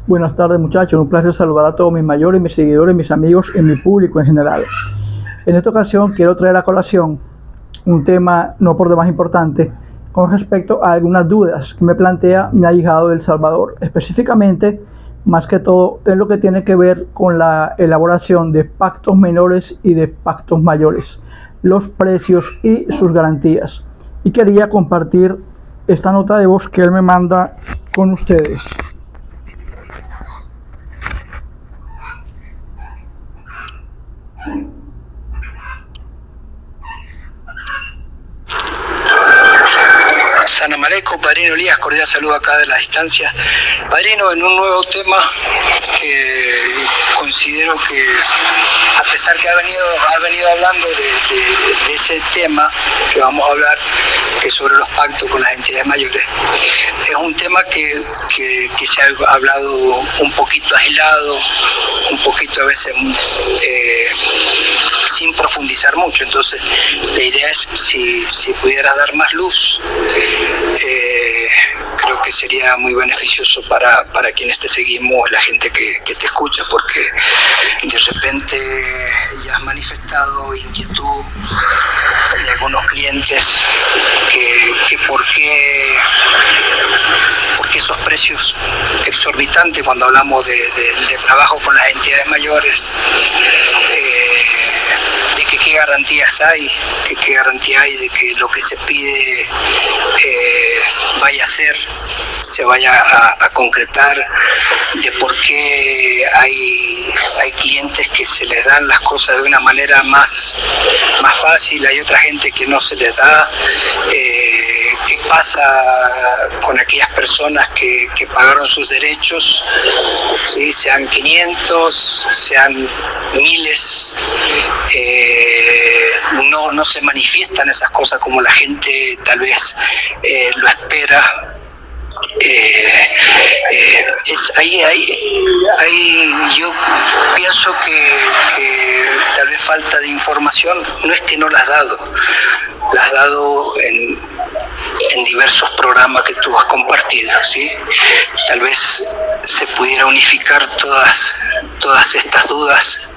Buenas tardes, muchachos, un placer saludar a todos mis mayores, mis seguidores, mis amigos y mi público en general. En esta ocasión quiero traer a colación un tema no por demás importante con respecto a algunas dudas que me plantea mi ahijado de El Salvador, específicamente más que todo en lo que tiene que ver con la elaboración de pactos menores y de pactos mayores, los precios y sus garantías. Y quería compartir esta nota de voz que él me manda con ustedes. Salam aleikum, padrino Elías, cordial saludo acá de la distancia. Padrino, en un nuevo tema que considero que, a pesar que ha venido hablando de ese tema que vamos a hablar, que es sobre los pactos con las entidades mayores, es un tema que se ha hablado un poquito aislado, un poquito a veces sin profundizar mucho. Entonces la idea es si pudieras dar más luz, creo que sería muy beneficioso para quienes te seguimos, la gente que te escucha, porque de repente ya has manifestado inquietud de algunos clientes que por qué esos precios exorbitantes cuando hablamos de trabajo con las entidades mayores, de que qué garantías hay, qué garantía hay de que lo que se pide vaya a ser, se vaya a concretar, de por qué hay clientes que se les dan las cosas de una manera más fácil, hay otra gente que no se les da. ¿Qué pasa con aquellas personas que pagaron sus derechos, ¿sí? Sean 500, sean miles? No se manifiestan esas cosas como la gente tal vez lo espera. Yo pienso que tal vez falta de información, no es que no las has dado en diversos programas que tú has compartido, ¿sí? Tal vez se pudiera unificar todas estas dudas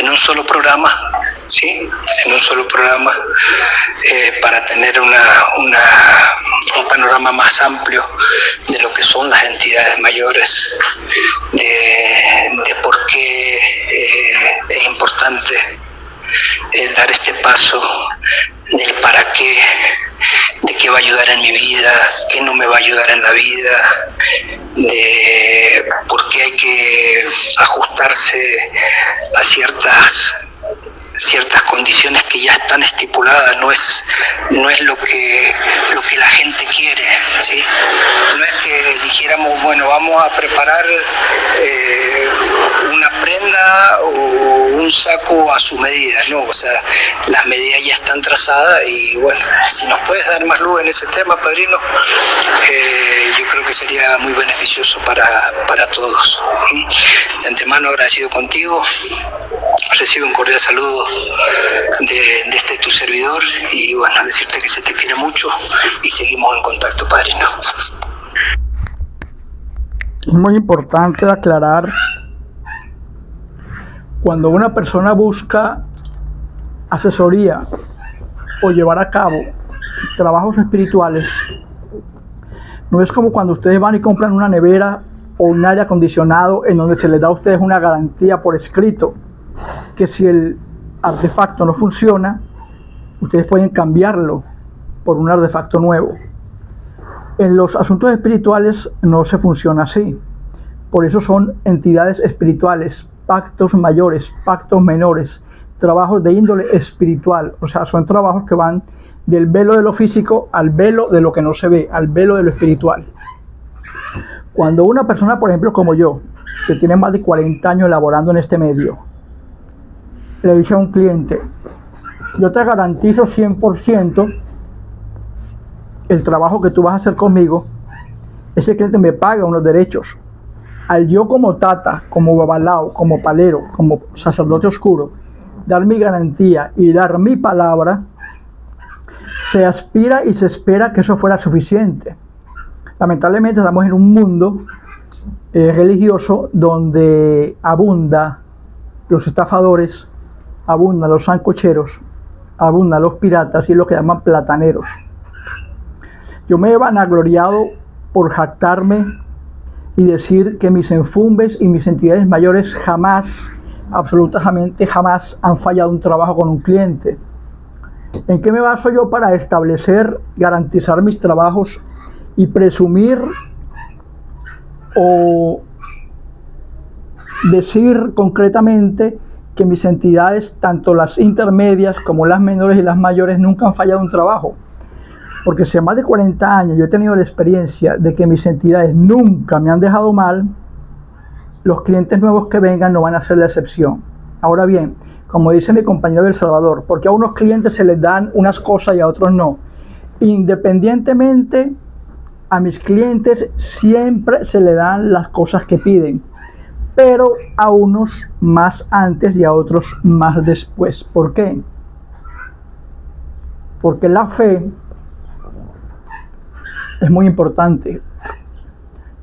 en un solo programa, ¿sí? En un solo programa, para tener un panorama más amplio de lo que son las entidades mayores, de por qué es importante dar este paso, del para qué, de qué va a ayudar en mi vida, qué no me va a ayudar en la vida, de por qué hay que ajustarse a ciertas condiciones que ya están estipuladas. No es lo que la gente quiere, ¿sí? No es que dijéramos, bueno, vamos a preparar una prenda o un saco a su medida, no, o sea, las medidas ya están trazadas. Y bueno, si nos puedes dar más luz en ese tema, padrino, yo creo que sería muy beneficioso para todos. De antemano agradecido contigo, recibe un cordial saludo de este tu servidor, y bueno, decirte que se te quiere mucho y seguimos en contacto, padrino. Es muy importante aclarar, cuando una persona busca asesoría o llevar a cabo trabajos espirituales, no es como cuando ustedes van y compran una nevera o un aire acondicionado en donde se les da a ustedes una garantía por escrito, que si el artefacto no funciona, ustedes pueden cambiarlo por un artefacto nuevo. En los asuntos espirituales no se funciona así. Por eso son entidades espirituales, pactos mayores, pactos menores, trabajos de índole espiritual. O sea, son trabajos que van del velo de lo físico al velo de lo que no se ve, al velo de lo espiritual. Cuando una persona, por ejemplo, como yo, que tiene más de 40 años elaborando en este medio, le dice a un cliente: yo te garantizo 100% el trabajo que tú vas a hacer conmigo, ese cliente me paga unos derechos. Al yo como tata, como babalao, como palero, como sacerdote oscuro, dar mi garantía y dar mi palabra, se aspira y se espera que eso fuera suficiente. Lamentablemente estamos en un mundo religioso donde abunda los estafadores, abundan los sancocheros, abundan los piratas y lo que llaman plataneros. Yo me he vanagloriado por jactarme y decir que mis enfumbes y mis entidades mayores jamás, absolutamente jamás, han fallado un trabajo con un cliente. ¿En qué me baso yo para establecer, garantizar mis trabajos y presumir o decir concretamente que mis entidades, tanto las intermedias como las menores y las mayores, nunca han fallado un trabajo? Porque si a más de 40 años yo he tenido la experiencia de que mis entidades nunca me han dejado mal, los clientes nuevos que vengan no van a ser la excepción. Ahora bien, como dice mi compañero del Salvador, porque a unos clientes se les dan unas cosas y a otros no. Independientemente, a mis clientes siempre se le dan las cosas que piden, pero a unos más antes y a otros más después. ¿Por qué? Porque la fe es muy importante.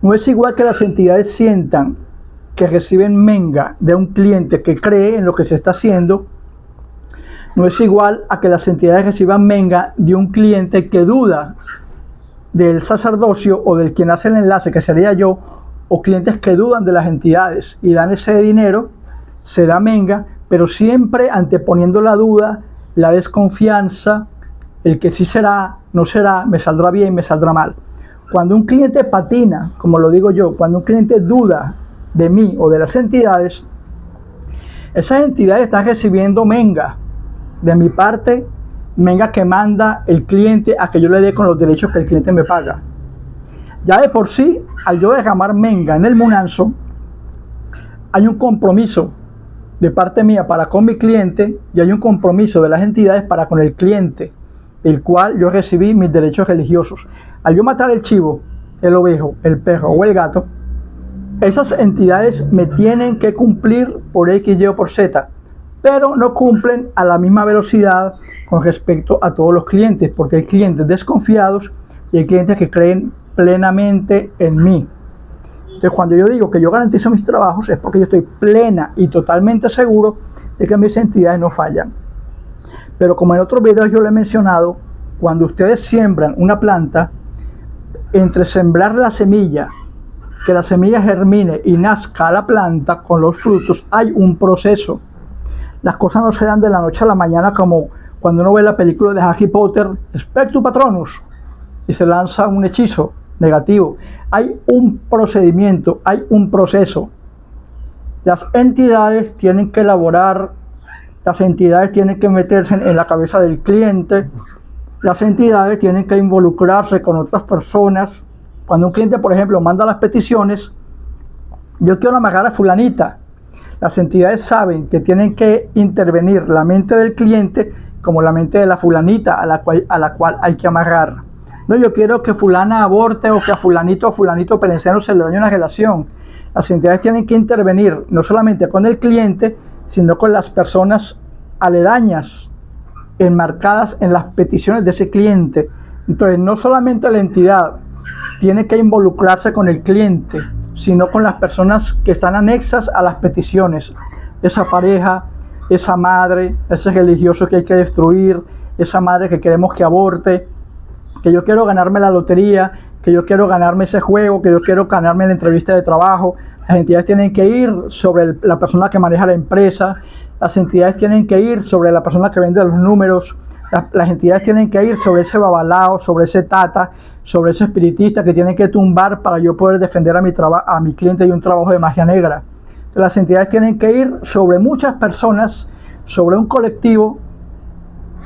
No es igual que las entidades sientan que reciben menga de un cliente que cree en lo que se está haciendo. No es igual a que las entidades reciban menga de un cliente que duda del sacerdocio o del quien hace el enlace, que sería yo, o clientes que dudan de las entidades y dan ese dinero, se da menga, pero siempre anteponiendo la duda, la desconfianza, el que sí será, no será, me saldrá bien, me saldrá mal. Cuando un cliente patina, como lo digo yo, cuando un cliente duda de mí o de las entidades, esas entidades están recibiendo menga de mi parte, menga que manda el cliente a que yo le dé con los derechos que el cliente me paga. Ya de por sí, al yo derramar menga en el Munanzo, hay un compromiso de parte mía para con mi cliente y hay un compromiso de las entidades para con el cliente, el cual yo recibí mis derechos religiosos. Al yo matar el chivo, el ovejo, el perro o el gato, esas entidades me tienen que cumplir por X, Y o por Z, pero no cumplen a la misma velocidad con respecto a todos los clientes, porque hay clientes desconfiados y hay clientes que creen plenamente en mí. Entonces, cuando yo digo que yo garantizo mis trabajos, es porque yo estoy plena y totalmente seguro de que mis entidades no fallan. Pero como en otros videos yo lo he mencionado, cuando ustedes siembran una planta, entre sembrar la semilla, que la semilla germine y nazca la planta con los frutos, hay un proceso. Las cosas no se dan de la noche a la mañana como cuando uno ve la película de Harry Potter, Expecto Patronus, y se lanza un hechizo negativo. Hay un procedimiento, hay un proceso. Las entidades tienen que elaborar, las entidades tienen que meterse en la cabeza del cliente, las entidades tienen que involucrarse con otras personas. Cuando un cliente, por ejemplo, manda las peticiones, yo quiero amarrar a fulanita, las entidades saben que tienen que intervenir la mente del cliente como la mente de la fulanita a la cual hay que amarrar. No, yo quiero que fulana aborte o que a fulanito o fulanito perenceno se le dañe una relación. Las entidades tienen que intervenir no solamente con el cliente, sino con las personas aledañas, enmarcadas en las peticiones de ese cliente. Entonces, no solamente la entidad tiene que involucrarse con el cliente, sino con las personas que están anexas a las peticiones. Esa pareja, esa madre, ese religioso que hay que destruir, esa madre que queremos que aborte, que yo quiero ganarme la lotería, que yo quiero ganarme ese juego, que yo quiero ganarme la entrevista de trabajo. Las entidades tienen que ir sobre la persona que maneja la empresa, las entidades tienen que ir sobre la persona que vende los números, las entidades tienen que ir sobre ese babalao, sobre ese tata, sobre ese espiritista que tienen que tumbar para yo poder defender a mi cliente y un trabajo de magia negra. Las entidades tienen que ir sobre muchas personas, sobre un colectivo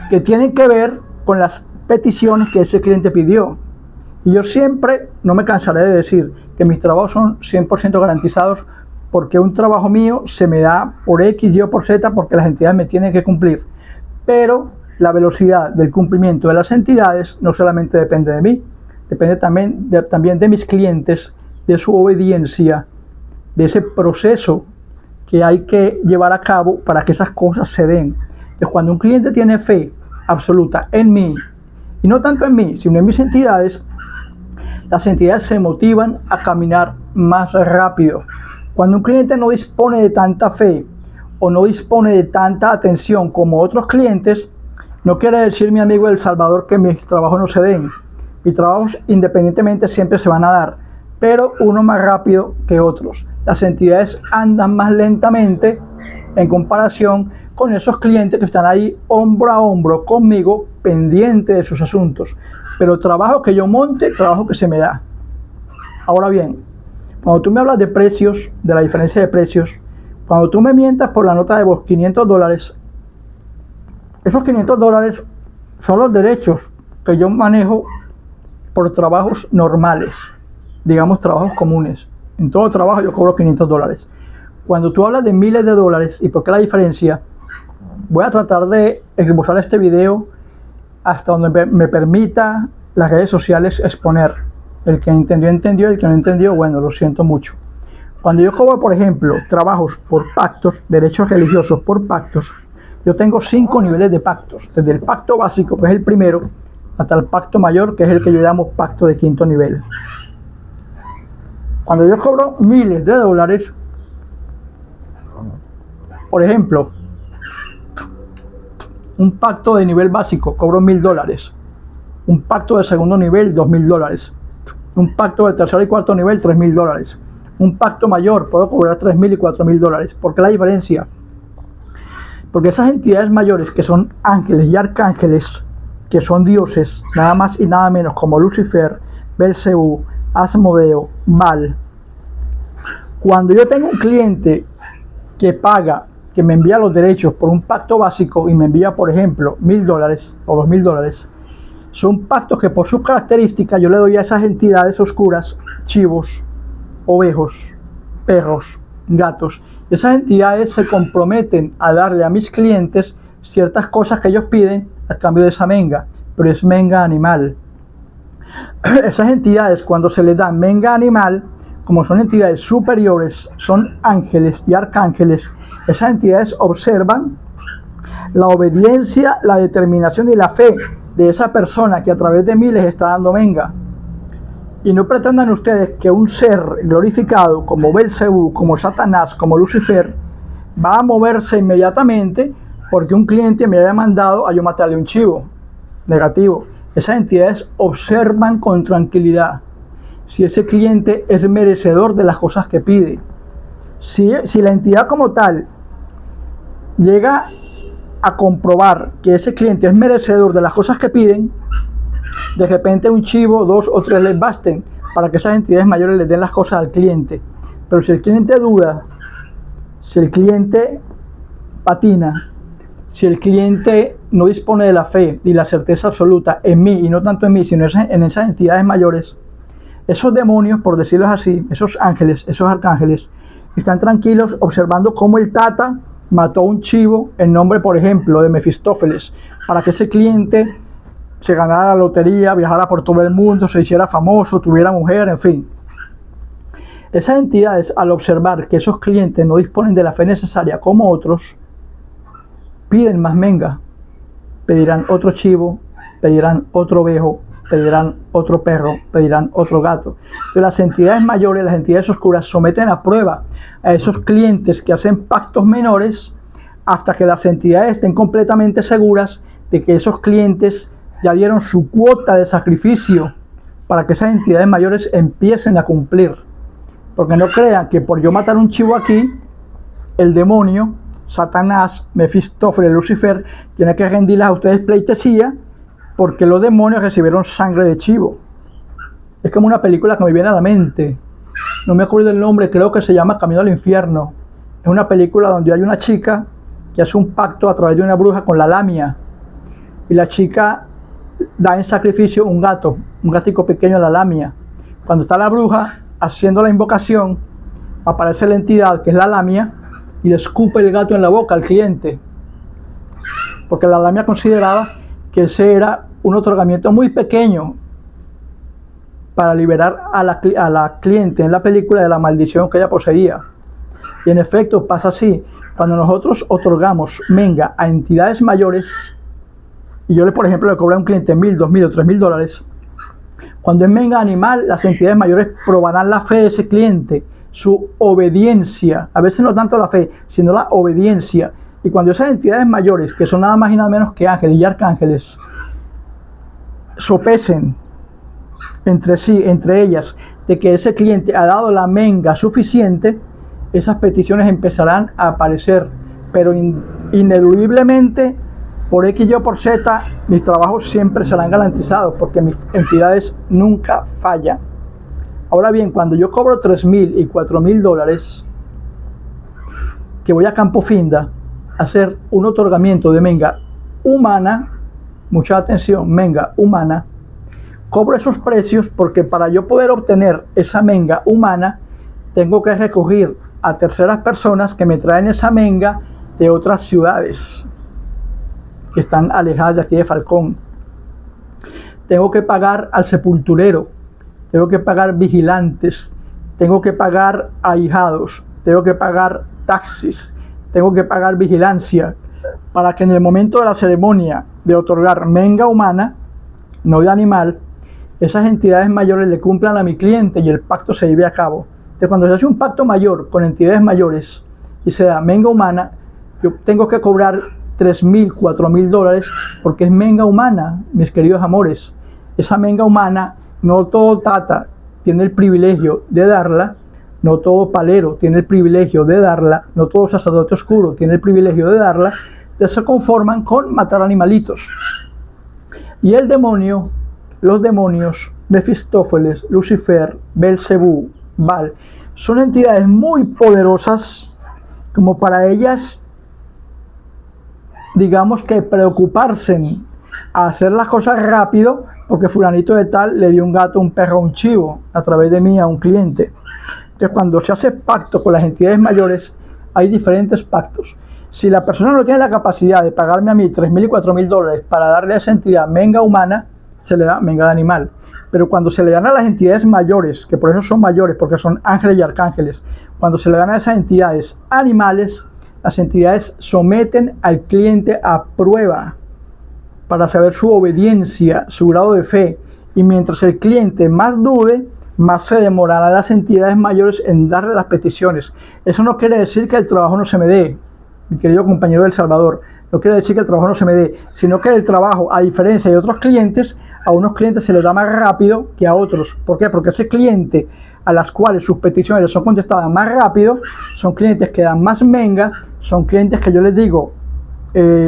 que tienen que ver con las peticiones que ese cliente pidió. Y yo siempre, no me cansaré de decir que mis trabajos son 100% garantizados, porque un trabajo mío se me da por X, Y o por Z, porque las entidades me tienen que cumplir. Pero la velocidad del cumplimiento de las entidades no solamente depende de mí, depende también de mis clientes, de su obediencia, de ese proceso que hay que llevar a cabo para que esas cosas se den. Entonces, cuando un cliente tiene fe absoluta en mí, y no tanto en mí, sino en mis entidades, Las entidades se motivan a caminar más rápido. Cuando un cliente no dispone de tanta fe o no dispone de tanta atención como otros clientes, no quiere decir, mi amigo El Salvador, que mis trabajos no se den. Mis trabajos independientemente siempre se van a dar, pero uno más rápido que otros. Las entidades andan más lentamente en comparación con esos clientes que están ahí hombro a hombro conmigo, pendientes de sus asuntos. Pero trabajo que yo monte, trabajo que se me da. Ahora bien, cuando tú me hablas de precios, de la diferencia de precios, cuando tú me mientas por la nota de voz $500, esos $500 son los derechos que yo manejo por trabajos normales, digamos trabajos comunes. En todo trabajo yo cobro $500. Cuando tú hablas de miles de dólares, ¿y por qué la diferencia? Voy a tratar de esbozar este video hasta donde me permita las redes sociales exponer. El que entendió, entendió. El que no entendió, bueno, lo siento mucho. Cuando yo cobro, por ejemplo, trabajos por pactos, derechos religiosos por pactos, yo tengo 5 niveles de pactos. Desde el pacto básico, que es el primero, hasta el pacto mayor, que es el que yo llamo pacto de 5º nivel. Cuando yo cobro miles de dólares, por ejemplo, un pacto de nivel básico cobro $1000, un pacto de segundo nivel $2000, un pacto de tercer y cuarto nivel $3000, un pacto mayor puedo cobrar $3000 y $4000. ¿Por qué la diferencia? Porque esas entidades mayores, que son ángeles y arcángeles, que son dioses, nada más y nada menos, como Lucifer, Belcebú, Asmodeo, Baal. Cuando yo tengo un cliente que paga, que me envía los derechos por un pacto básico y me envía, por ejemplo, $1000 o $2000, son pactos que por sus características yo le doy a esas entidades oscuras, chivos, ovejos, perros, gatos. Esas entidades se comprometen a darle a mis clientes ciertas cosas que ellos piden a cambio de esa menga, pero es menga animal. Esas entidades, cuando se les da menga animal, como son entidades superiores, son ángeles y arcángeles, esas entidades observan la obediencia, la determinación y la fe de esa persona que a través de mí les está dando menga. Y no pretendan ustedes que un ser glorificado como Belcebú, como Satanás, como Lucifer, va a moverse inmediatamente porque un cliente me haya mandado a yo matarle un chivo. Negativo. Esas entidades observan con tranquilidad si ese cliente es merecedor de las cosas que pide. Si la entidad como tal llega a comprobar que ese cliente es merecedor de las cosas que piden, de repente un chivo, 2 o 3 les basten para que esas entidades mayores les den las cosas al cliente. Pero si el cliente duda, si el cliente patina, si el cliente no dispone de la fe y la certeza absoluta en mí, y no tanto en mí, sino en esas entidades mayores, esos demonios, por decirlo así, esos ángeles, esos arcángeles, están tranquilos observando cómo el Tata mató a un chivo en nombre, por ejemplo, de Mefistófeles, para que ese cliente se ganara la lotería, viajara por todo el mundo, se hiciera famoso, tuviera mujer, en fin. Esas entidades, al observar que esos clientes no disponen de la fe necesaria como otros, piden más menga, pedirán otro chivo, pedirán otro ovejo, pedirán otro perro, pedirán otro gato. Pero las entidades mayores, las entidades oscuras, someten a prueba a esos clientes que hacen pactos menores hasta que las entidades estén completamente seguras de que esos clientes ya dieron su cuota de sacrificio para que esas entidades mayores empiecen a cumplir. Porque no crean que por yo matar un chivo aquí, el demonio, Satanás, Mefistófeles, Lucifer, tiene que rendirles a ustedes pleitesía porque los demonios recibieron sangre de chivo. Es como una película que me viene a la mente. No me acuerdo el nombre, creo que se llama Camino al Infierno. Es una película donde hay una chica que hace un pacto a través de una bruja con la Lamia. Y la chica da en sacrificio un gato, un gatico pequeño a la Lamia. Cuando está la bruja haciendo la invocación, aparece la entidad que es la Lamia y le escupe el gato en la boca al cliente. Porque la Lamia consideraba que ese era un otorgamiento muy pequeño para liberar a la cliente en la película de la maldición que ella poseía. Y en efecto pasa así. Cuando nosotros otorgamos menga a entidades mayores, y yo por ejemplo le cobré a un cliente $1000, $2000 o $3000, Cuando es menga animal, las entidades mayores probarán la fe de ese cliente, su obediencia, a veces no tanto la fe, sino la obediencia. Y cuando esas entidades mayores, que son nada más y nada menos que ángeles y arcángeles, sopesen entre sí, entre ellas, de que ese cliente ha dado la menga suficiente, esas peticiones empezarán a aparecer, pero ineludiblemente, por X, Y o por Z, mis trabajos siempre serán garantizados, porque mis entidades nunca fallan. Ahora bien, cuando yo cobro 3.000 y 4.000 dólares, que voy a Campo Finda a hacer un otorgamiento de menga humana, mucha atención, menga humana, cobro esos precios porque para yo poder obtener esa menga humana, tengo que recurrir a terceras personas que me traen esa menga de otras ciudades que están alejadas de aquí de Falcón. Tengo que pagar al sepulturero, tengo que pagar vigilantes, tengo que pagar ahijados, tengo que pagar taxis, tengo que pagar vigilancia, para que en el momento de la ceremonia de otorgar menga humana, no de animal, esas entidades mayores le cumplan a mi cliente y el pacto se lleve a cabo. Entonces, cuando se hace un pacto mayor con entidades mayores y se da menga humana, yo tengo que cobrar 3.000, 4.000 dólares porque es menga humana, mis queridos amores. Esa menga humana, no todo tata tiene el privilegio de darla, no todo palero tiene el privilegio de darla, no todo sacerdote oscuro tiene el privilegio de darla. Entonces se conforman con matar animalitos. Y el demonio, los demonios, Mefistófeles, Lucifer, Belcebú, Baal, son entidades muy poderosas como para ellas, digamos que preocuparse a hacer las cosas rápido porque fulanito de tal le dio un gato, un perro, un chivo a través de mí a un cliente. Entonces, cuando se hace pacto con las entidades mayores, hay diferentes pactos. Si la persona no tiene la capacidad de pagarme a mí 3.000 y 4.000 dólares para darle a esa entidad menga humana, se le da menga de animal. Pero cuando se le dan a las entidades mayores, que por eso son mayores, porque son ángeles y arcángeles, cuando se le dan a esas entidades animales, las entidades someten al cliente a prueba para saber su obediencia, su grado de fe. Y mientras el cliente más dude, más se demorarán las entidades mayores en darle las peticiones. Eso no quiere decir que el trabajo no se me dé, mi querido compañero del Salvador. No quiere decir que el trabajo no se me dé, sino que el trabajo, a diferencia de otros clientes, a unos clientes se les da más rápido que a otros. ¿Por qué? Porque ese cliente a las cuales sus peticiones les son contestadas más rápido, son clientes que dan más menga, son clientes que yo les digo,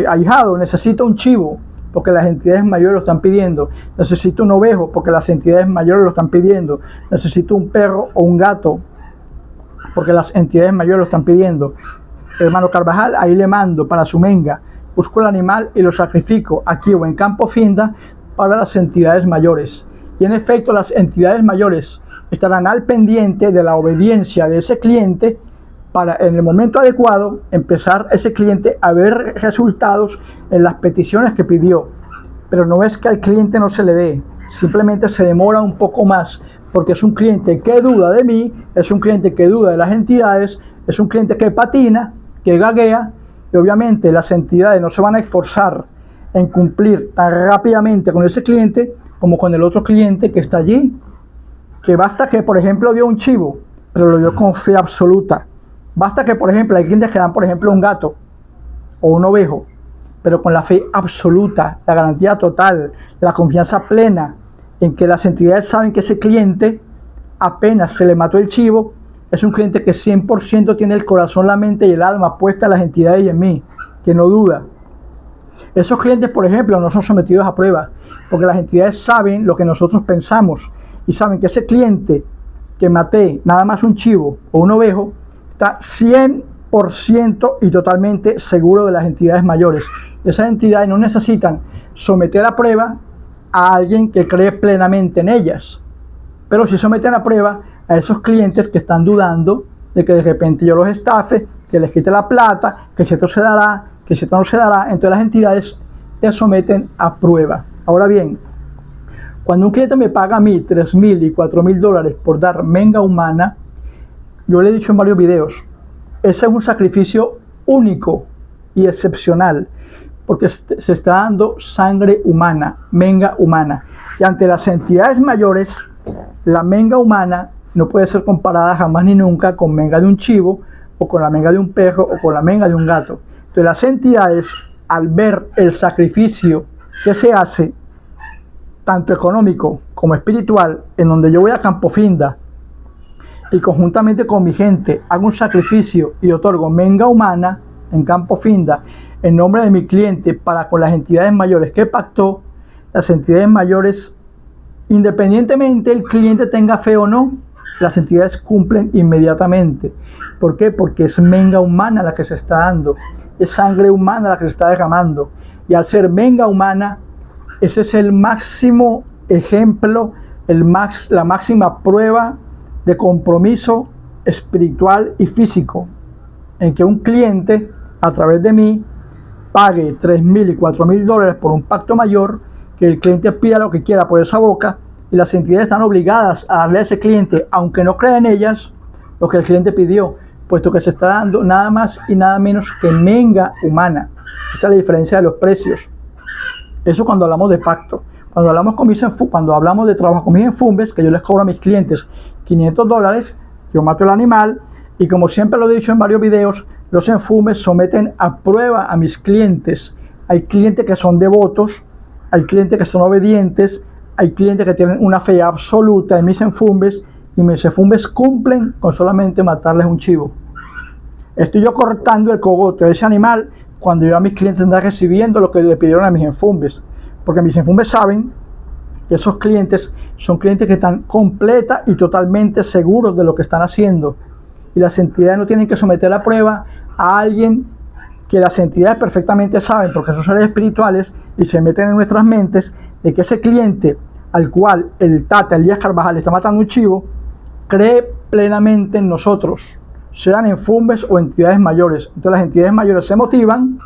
ahijado, necesito un chivo, porque las entidades mayores lo están pidiendo, necesito un ovejo, porque las entidades mayores lo están pidiendo, necesito un perro o un gato, porque las entidades mayores lo están pidiendo. Hermano Carvajal, ahí le mando para su menga, busco el animal y lo sacrifico aquí o en Campo Finda para las entidades mayores. Y en efecto, las entidades mayores estarán al pendiente de la obediencia de ese cliente para en el momento adecuado empezar ese cliente a ver resultados en las peticiones que pidió. Pero no es que al cliente no se le dé, simplemente se demora un poco más porque es un cliente que duda de mí, es un cliente que duda de las entidades, es un cliente que patina, que gaguea, y obviamente las entidades no se van a esforzar en cumplir tan rápidamente con ese cliente como con el otro cliente que está allí, que basta que por ejemplo dio un chivo, pero lo dio con fe absoluta. Basta que por ejemplo hay clientes que dan por ejemplo un gato o un ovejo, pero con la fe absoluta, la garantía total, la confianza plena en que las entidades saben que ese cliente apenas se le mató el chivo, es un cliente que 100% tiene el corazón, la mente y el alma puesta en las entidades y en mí, que no duda. Esos clientes, por ejemplo, no son sometidos a prueba, porque las entidades saben lo que nosotros pensamos y saben que ese cliente que maté, nada más un chivo o un ovejo, está 100% y totalmente seguro de las entidades mayores. Esas entidades no necesitan someter a prueba a alguien que cree plenamente en ellas, pero sí someten a prueba a esos clientes que están dudando de que de repente yo los estafe, que les quite la plata, que si esto se dará, que si esto no se dará. Entonces las entidades te someten a prueba. Ahora bien, cuando un cliente me paga a mí 3.000 y 4.000 dólares por dar menga humana, yo le he dicho en varios videos, ese es un sacrificio único y excepcional, porque se está dando sangre humana, menga humana. Y ante las entidades mayores, la menga humana no puede ser comparada jamás ni nunca con menga de un chivo, o con la menga de un perro, o con la menga de un gato. Entonces las entidades, al ver el sacrificio que se hace, tanto económico como espiritual, en donde yo voy a Campofinda y conjuntamente con mi gente hago un sacrificio y otorgo menga humana en Campofinda en nombre de mi cliente para con las entidades mayores que pactó, las entidades mayores, independientemente el cliente tenga fe o no, las entidades cumplen inmediatamente. ¿Por qué? Porque es menga humana la que se está dando, es sangre humana la que se está derramando, y al ser menga humana, ese es el máximo ejemplo, la máxima prueba de compromiso espiritual y físico, en que un cliente a través de mí pague $3,000 y $4,000 por un pacto mayor, que el cliente pida lo que quiera por esa boca, y las entidades están obligadas a darle a ese cliente, aunque no crea en ellas, lo que el cliente pidió, puesto que se está dando nada más y nada menos que menga humana. Esa es la diferencia de los precios. Eso cuando hablamos de pacto. Cuando hablamos de trabajo con mis enfumbes, que yo les cobro a mis clientes $500, yo mato el animal, y como siempre lo he dicho en varios videos, los enfumbes someten a prueba a mis clientes. Hay clientes que son devotos, hay clientes que son obedientes, hay clientes que tienen una fe absoluta en mis enfumbes, y mis enfumbes cumplen con solamente matarles un chivo. Estoy yo cortando el cogote de ese animal cuando yo a mis clientes están recibiendo lo que le pidieron a mis enfumbes, porque mis enfumbes saben que esos clientes son clientes que están completa y totalmente seguros de lo que están haciendo, y las entidades no tienen que someter a prueba a alguien que las entidades perfectamente saben, porque son seres espirituales y se meten en nuestras mentes, de que ese cliente al cual el Tata Elías Carvajal está matando un chivo, cree plenamente en nosotros, sean enfumbes o entidades mayores. Entonces las entidades mayores se motivan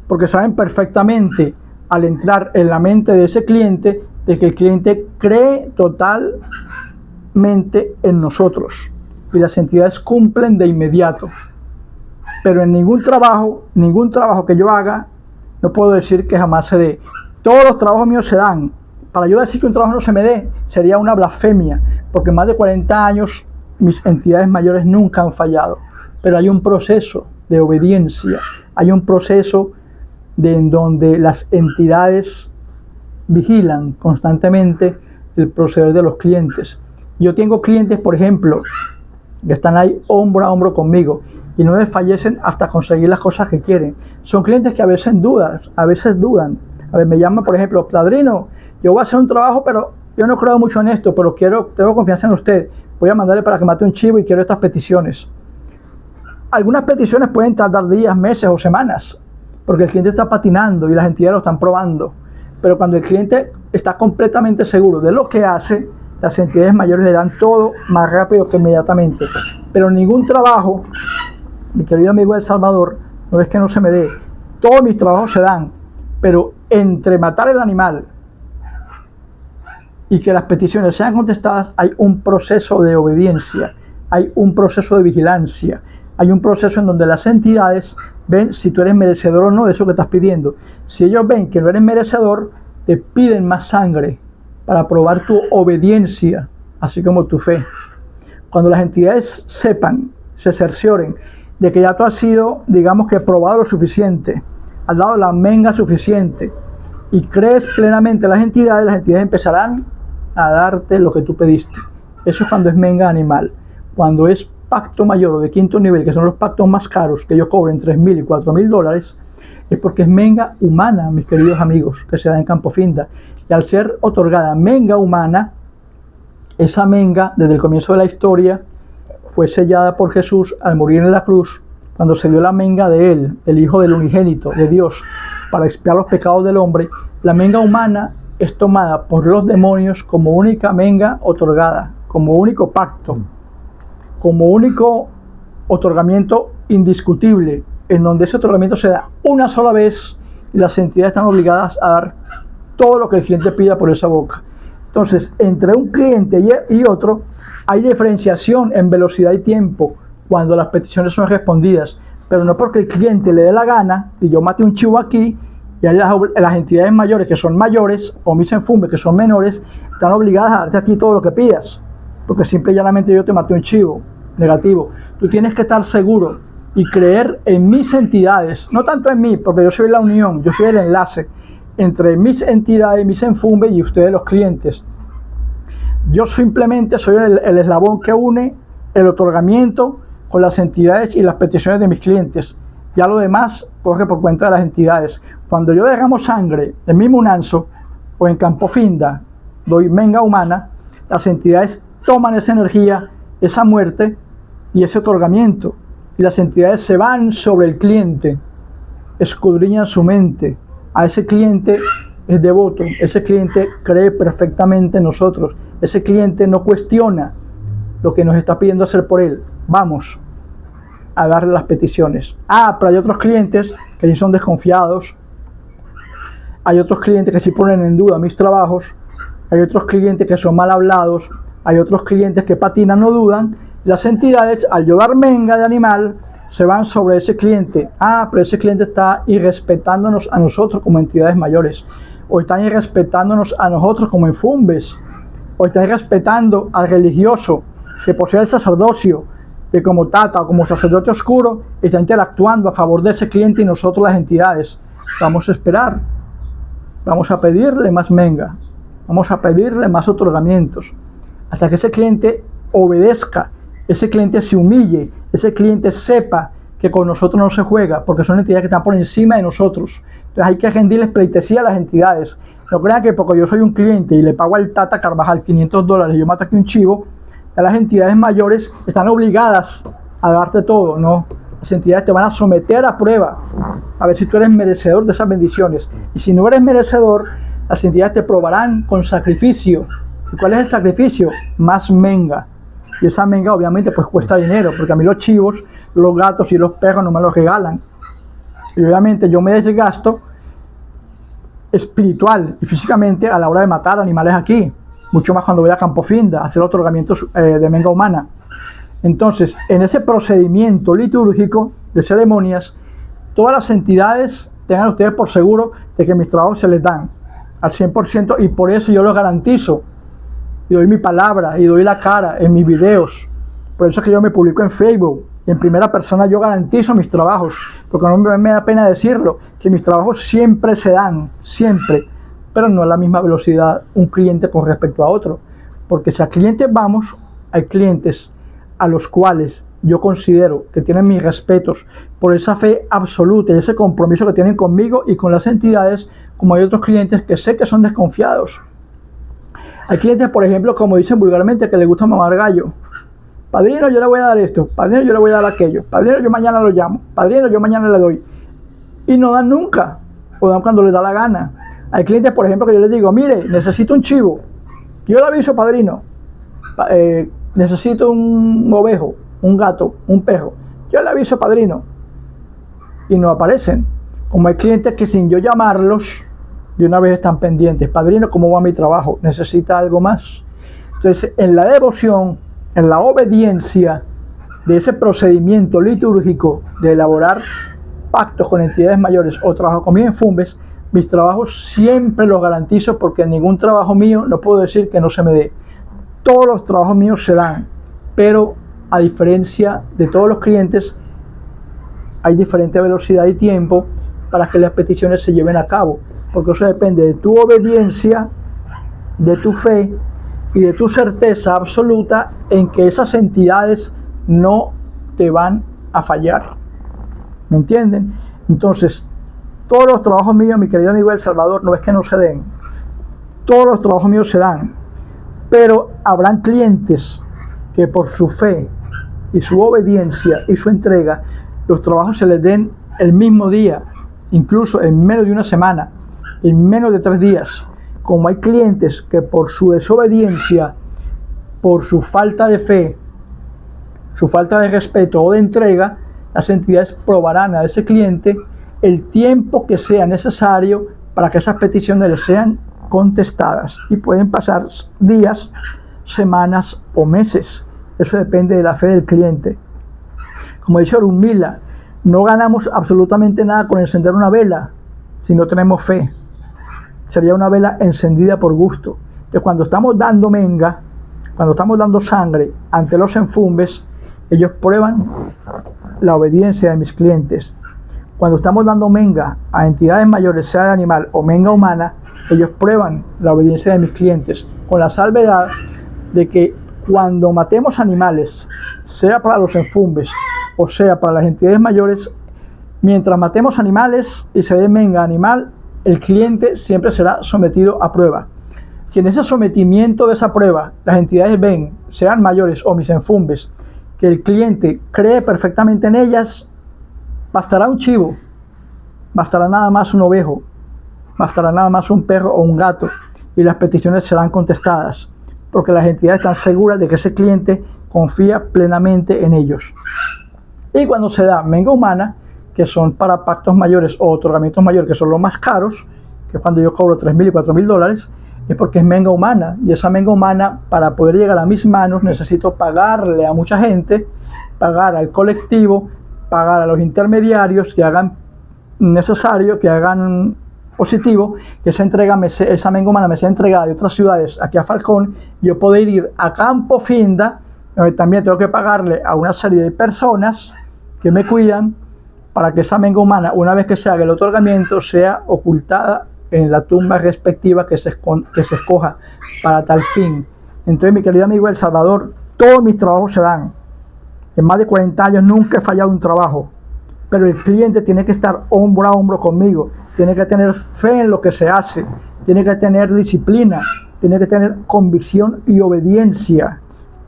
porque saben perfectamente, al entrar en la mente de ese cliente, de que el cliente cree totalmente en nosotros, y las entidades cumplen de inmediato. Pero en ningún trabajo que yo haga, no puedo decir que jamás se dé. Todos los trabajos míos se dan. Para yo decir que un trabajo no se me dé, sería una blasfemia, porque en más de 40 años mis entidades mayores nunca han fallado. Pero hay un proceso de obediencia, hay un proceso en donde las entidades vigilan constantemente el proceder de los clientes. Yo tengo clientes, por ejemplo, que están ahí hombro a hombro conmigo y no desfallecen hasta conseguir las cosas que quieren. Son clientes que a veces dudan. A ver, me llaman, por ejemplo, padrino, yo voy a hacer un trabajo, pero yo no creo mucho en esto, pero tengo confianza en usted. Voy a mandarle para que mate un chivo y quiero estas peticiones. Algunas peticiones pueden tardar días, meses o semanas, porque el cliente está patinando y las entidades lo están probando. Pero cuando el cliente está completamente seguro de lo que hace, las entidades mayores le dan todo más rápido que inmediatamente. Pero ningún trabajo, mi querido amigo El Salvador, no es que no se me dé. Todos mis trabajos se dan, pero entre matar el animal y que las peticiones sean contestadas, hay un proceso de obediencia, hay un proceso de vigilancia, hay un proceso en donde las entidades ven si tú eres merecedor o no de eso que estás pidiendo. Si ellos ven que no eres merecedor, te piden más sangre para probar tu obediencia, así como tu fe. Cuando las entidades sepan, se cercioren de que ya tú has sido, digamos que probado lo suficiente, has dado la menga suficiente y crees plenamente en las entidades empezarán a darte lo que tú pediste. Eso es cuando es menga animal. Cuando es pacto mayor de quinto nivel, que son los pactos más caros, que yo cobro en $3,000 y $4,000, es porque es menga humana, mis queridos amigos, que se da en Campofinda. Y al ser otorgada menga humana, esa menga, desde el comienzo de la historia, fue sellada por Jesús al morir en la cruz, cuando se dio la menga de él, el Hijo del Unigénito de Dios, para expiar los pecados del hombre. La menga humana es tomada por los demonios como única menga otorgada, como único pacto, como único otorgamiento indiscutible, en donde ese otorgamiento se da una sola vez y las entidades están obligadas a dar todo lo que el cliente pida por esa boca. Entonces, entre un cliente y otro, hay diferenciación en velocidad y tiempo cuando las peticiones son respondidas, pero no porque el cliente le dé la gana y yo mate un chivo aquí Y ahí las entidades mayores que son mayores, o mis enfumbes que son menores, están obligadas a darte a ti todo lo que pidas, porque simple y llanamente yo te maté un chivo negativo. Tú tienes que estar seguro y creer en mis entidades, no tanto en mí, porque yo soy la unión, yo soy el enlace entre mis entidades, mis enfumbes y ustedes los clientes. Yo simplemente soy el eslabón que une el otorgamiento con las entidades y las peticiones de mis clientes. Ya lo demás corre por cuenta de las entidades. Cuando yo derramo sangre en mi Munanzo o en Campo Finda, doy menga humana, las entidades toman esa energía, esa muerte y ese otorgamiento. Y las entidades se van sobre el cliente, escudriñan su mente. A ese cliente es devoto, ese cliente cree perfectamente en nosotros, ese cliente no cuestiona lo que nos está pidiendo hacer por él. Vamos a darle las peticiones. Pero hay otros clientes que sí son desconfiados, hay otros clientes que sí ponen en duda mis trabajos, hay otros clientes que son mal hablados, hay otros clientes que patinan, no dudan. Las entidades, al yo dar menga de animal, se van sobre ese cliente. Pero ese cliente está irrespetándonos a nosotros como entidades mayores, o están irrespetándonos a nosotros como enfumbes, o están irrespetando al religioso que posee el sacerdocio, que como tata o como sacerdote oscuro está interactuando a favor de ese cliente y nosotros las entidades. Vamos a esperar, vamos a pedirle más menga, vamos a pedirle más otorgamientos, hasta que ese cliente obedezca, ese cliente se humille, ese cliente sepa que con nosotros no se juega, porque son entidades que están por encima de nosotros. Entonces hay que rendirles pleitesía a las entidades. No crean que porque yo soy un cliente y le pago al Tata Carvajal $500 y yo mato aquí un chivo, ya las entidades mayores están obligadas a darte todo. No, las entidades te van a someter a prueba, a ver si tú eres merecedor de esas bendiciones. Y si no eres merecedor, las entidades te probarán con sacrificio. ¿Y cuál es el sacrificio? Más menga. Y esa menga obviamente pues cuesta dinero, porque a mí los chivos, los gatos y los perros no me los regalan. Y obviamente yo me desgasto espiritual y físicamente a la hora de matar animales aquí, mucho más cuando voy a Campo Finda a hacer otorgamientos de menga humana. Entonces, en ese procedimiento litúrgico de ceremonias, todas las entidades tengan ustedes por seguro de que mis trabajos se les dan al 100%, y por eso yo los garantizo y doy mi palabra y doy la cara en mis videos. Por eso es que yo me publico en Facebook y en primera persona yo garantizo mis trabajos, porque no me da pena decirlo, que mis trabajos siempre se dan, siempre, pero no a la misma velocidad un cliente con respecto a otro, porque si a clientes vamos, hay clientes a los cuales yo considero que tienen mis respetos por esa fe absoluta y ese compromiso que tienen conmigo y con las entidades, como hay otros clientes que sé que son desconfiados. Hay clientes, por ejemplo, como dicen vulgarmente, que les gusta mamar gallo. Padrino, yo le voy a dar esto. Padrino, yo le voy a dar aquello. Padrino, yo mañana lo llamo. Padrino, yo mañana le doy. Y no dan nunca, o dan cuando les da la gana. Hay clientes, por ejemplo, que yo les digo, mire, necesito un chivo. Yo le aviso, padrino. Necesito un ovejo, un gato, un perro. Yo le aviso, padrino. Y no aparecen. Como hay clientes que sin yo llamarlos, de una vez están pendientes. Padrino, ¿cómo va mi trabajo? ¿Necesita algo más? Entonces, en la devoción, en la obediencia de ese procedimiento litúrgico de elaborar pactos con entidades mayores o trabajo con mis enfumbes, mis trabajos siempre los garantizo, porque en ningún trabajo mío no puedo decir que no se me dé. Todos los trabajos míos se dan, pero a diferencia de todos los clientes, hay diferente velocidad y tiempo para que las peticiones se lleven a cabo, porque eso depende de tu obediencia, de tu fe y de tu certeza absoluta en que esas entidades no te van a fallar. ¿Me entienden? Entonces, todos los trabajos míos, mi querido amigo El Salvador, no es que no se den. Todos los trabajos míos se dan. Pero habrán clientes que por su fe y su obediencia y su entrega, los trabajos se les den el mismo día, incluso en menos de una semana, en menos de 3 días. Como hay clientes que por su desobediencia, por su falta de fe, su falta de respeto o de entrega, las entidades probarán a ese cliente el tiempo que sea necesario para que esas peticiones les sean contestadas, y pueden pasar días, semanas o meses. Eso depende de la fe del cliente. Como dice Orunmila, no ganamos absolutamente nada con encender una vela si no tenemos fe. Sería una vela encendida por gusto. Entonces, cuando estamos dando menga, cuando estamos dando sangre ante los enfumbes, ellos prueban la obediencia de mis clientes. Cuando estamos dando menga a entidades mayores, sea de animal o menga humana, ellos prueban la obediencia de mis clientes, con la salvedad de que cuando matemos animales, sea para los enfumbes o sea para las entidades mayores, mientras matemos animales y se dé menga animal, el cliente siempre será sometido a prueba. Si en ese sometimiento de esa prueba las entidades ven, sean mayores o mis enfumbes, que el cliente cree perfectamente en ellas, bastará un chivo, bastará nada más un ovejo, bastará nada más un perro o un gato, y las peticiones serán contestadas, porque las entidades están seguras de que ese cliente confía plenamente en ellos. Y cuando se da menga humana, que son para pactos mayores o otorgamientos mayores, que son los más caros, que es cuando yo cobro $3,000 y $4,000, es porque es menga humana, y esa menga humana, para poder llegar a mis manos, necesito pagarle a mucha gente, pagar al colectivo, pagar a los intermediarios que hagan necesario, que hagan positivo, que esa menga humana me sea entregada de otras ciudades aquí a Falcón, yo poder ir a Campo Finda, donde también tengo que pagarle a una serie de personas que me cuidan, para que esa menga humana, una vez que se haga el otorgamiento, sea ocultada en la tumba respectiva que se escoja para tal fin. Entonces, mi querido amigo El Salvador, todos mis trabajos se dan. En más de 40 años nunca he fallado un trabajo, pero el cliente tiene que estar hombro a hombro conmigo, tiene que tener fe en lo que se hace, tiene que tener disciplina, tiene que tener convicción y obediencia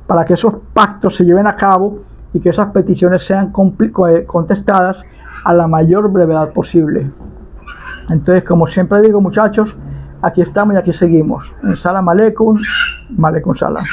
para que esos pactos se lleven a cabo y que esas peticiones sean contestadas a la mayor brevedad posible. Entonces, como siempre digo, muchachos, aquí estamos y aquí seguimos. Salam aleikum, salam.